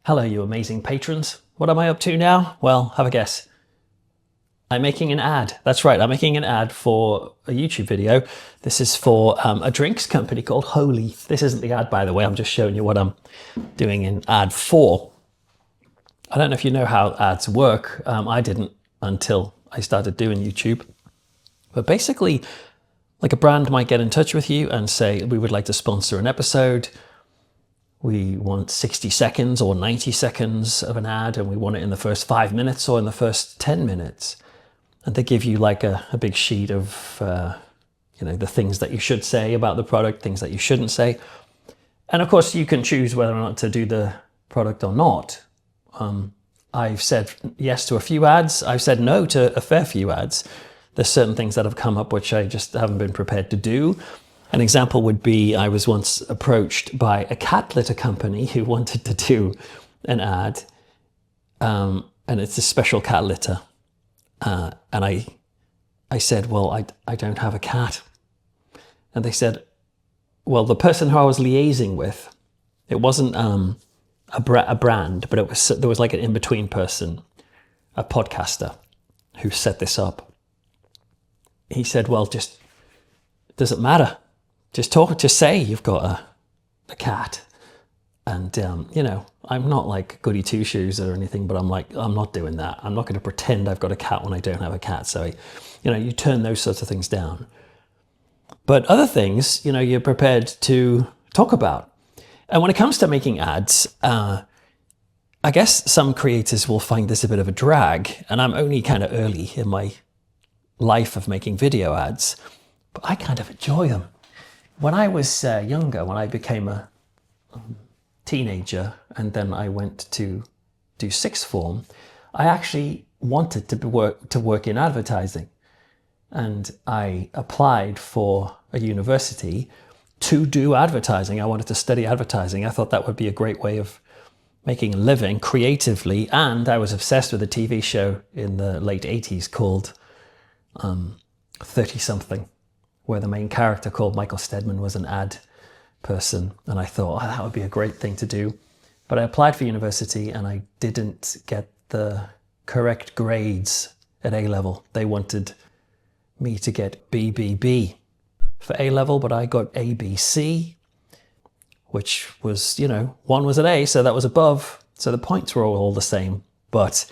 Hello, you amazing patrons. What am I up to now? Well, have a guess. I'm making an ad. That's right, I'm making an ad for a YouTube video. This is for a drinks company called Holy. This isn't the ad, by the way. I'm just showing you what I'm doing an ad for. I don't know if you know how ads work. I didn't until I started doing YouTube. But basically, like a brand might get in touch with you and say, we would like to sponsor an episode. We want 60 seconds or 90 seconds of an ad, and we want it in the first 5 minutes or in the first 10 minutes. And they give you like a big sheet of, the things that you should say about the product, things that you shouldn't say. And of course, you can choose whether or not to do the product or not. I've said yes to a few ads. I've said no to a fair few ads. There's certain things that have come up which I just haven't been prepared to do. An example would be I was once approached by a cat litter company who wanted to do an ad, and it's a special cat litter. And I said, well, I don't have a cat. And they said, well, the person who I was liaising with, it wasn't a brand, but there was like an in-between person, a podcaster who set this up. He said, well, just doesn't matter. Just say you've got a cat. And, I'm not like goody two-shoes or anything, but I'm not doing that. I'm not going to pretend I've got a cat when I don't have a cat. So, you turn those sorts of things down. But other things, you're prepared to talk about. And when it comes to making ads, I guess some creators will find this a bit of a drag. And I'm only kind of early in my life of making video ads, but I kind of enjoy them. When I was younger, when I became a teenager and then I went to do sixth form, I actually wanted to work in advertising. And I applied for a university to do advertising. I wanted to study advertising. I thought that would be a great way of making a living creatively. And I was obsessed with a TV show in the late 80s called 30-something, where the main character called Michael Stedman was an ad person. And I thought, that would be a great thing to do. But I applied for university and I didn't get the correct grades at A-level. They wanted me to get BBB for A-level, but I got ABC, which was, one was an A, so that was above. So the points were all the same. But,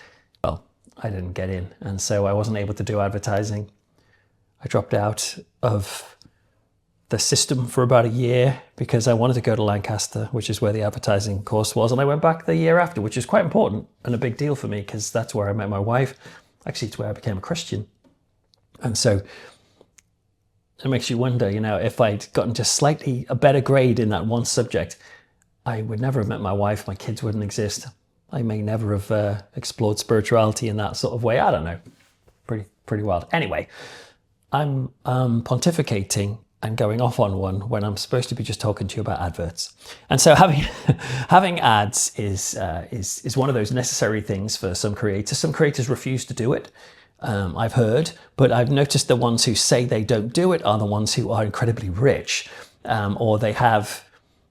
well, I didn't get in. And so I wasn't able to do advertising. I dropped out of the system for about a year because I wanted to go to Lancaster, which is where the advertising course was. And I went back the year after, which is quite important and a big deal for me because that's where I met my wife. Actually, it's where I became a Christian. And so it makes you wonder, if I'd gotten just slightly a better grade in that one subject, I would never have met my wife. My kids wouldn't exist. I may never have explored spirituality in that sort of way. I don't know. Pretty wild. Anyway, I'm pontificating and going off on one when I'm supposed to be just talking to you about adverts. And so having ads is one of those necessary things for some creators. Some creators refuse to do it. I've heard, but I've noticed the ones who say they don't do it are the ones who are incredibly rich, or they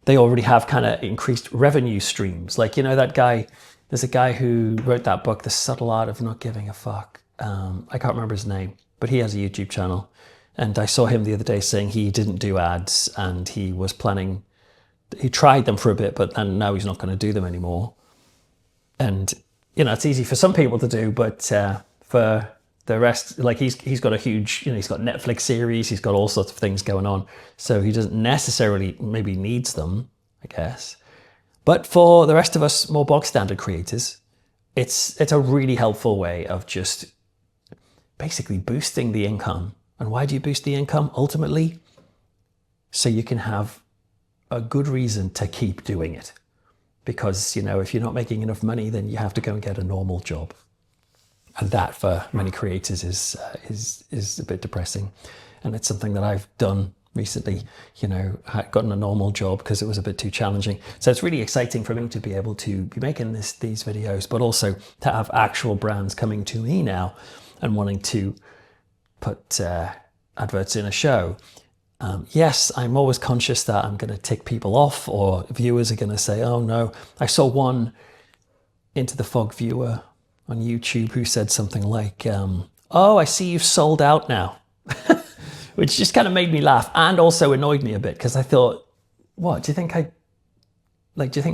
already have kind of increased revenue streams. Like, that guy, there's a guy who wrote that book, The Subtle Art of Not Giving a Fuck. I can't remember his name, but he has a YouTube channel. And I saw him the other day saying he didn't do ads and he tried them for a bit, but then now he's not going to do them anymore. And, it's easy for some people to do, but for the rest, like he's got a huge, he's got Netflix series, he's got all sorts of things going on. So he doesn't necessarily maybe needs them, I guess. But for the rest of us more bog standard creators, it's a really helpful way of just basically boosting the income. And why do you boost the income? Ultimately, so you can have a good reason to keep doing it. Because, if you're not making enough money, then you have to go and get a normal job. And that for many creators is a bit depressing. And it's something that I've done recently, gotten a normal job because it was a bit too challenging. So it's really exciting for me to be able to be making these videos, but also to have actual brands coming to me now and wanting to put adverts in a show. Yes, I'm always conscious that I'm going to tick people off, or viewers are going to say, oh no. I saw one Into the Fog viewer on YouTube who said something like, oh, I see you've sold out now, which just kind of made me laugh and also annoyed me a bit because I thought, what, do you think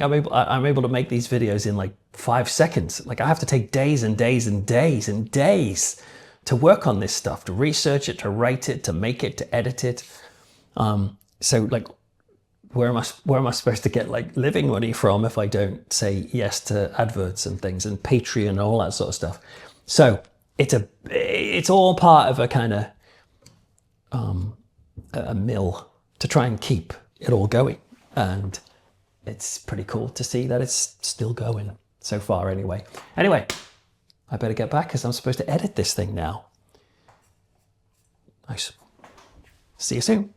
I'm able to make these videos in like 5 seconds? Like I have to take days and days and days and days to work on this stuff, to research it, to write it, to make it, to edit it. So like, where am I supposed to get like living money from if I don't say yes to adverts and things and Patreon and all that sort of stuff? So it's all part of a kind of a mill to try and keep it all going, and it's pretty cool to see that it's still going so far. Anyway, I better get back because I'm supposed to edit this thing now. Nice. See you soon.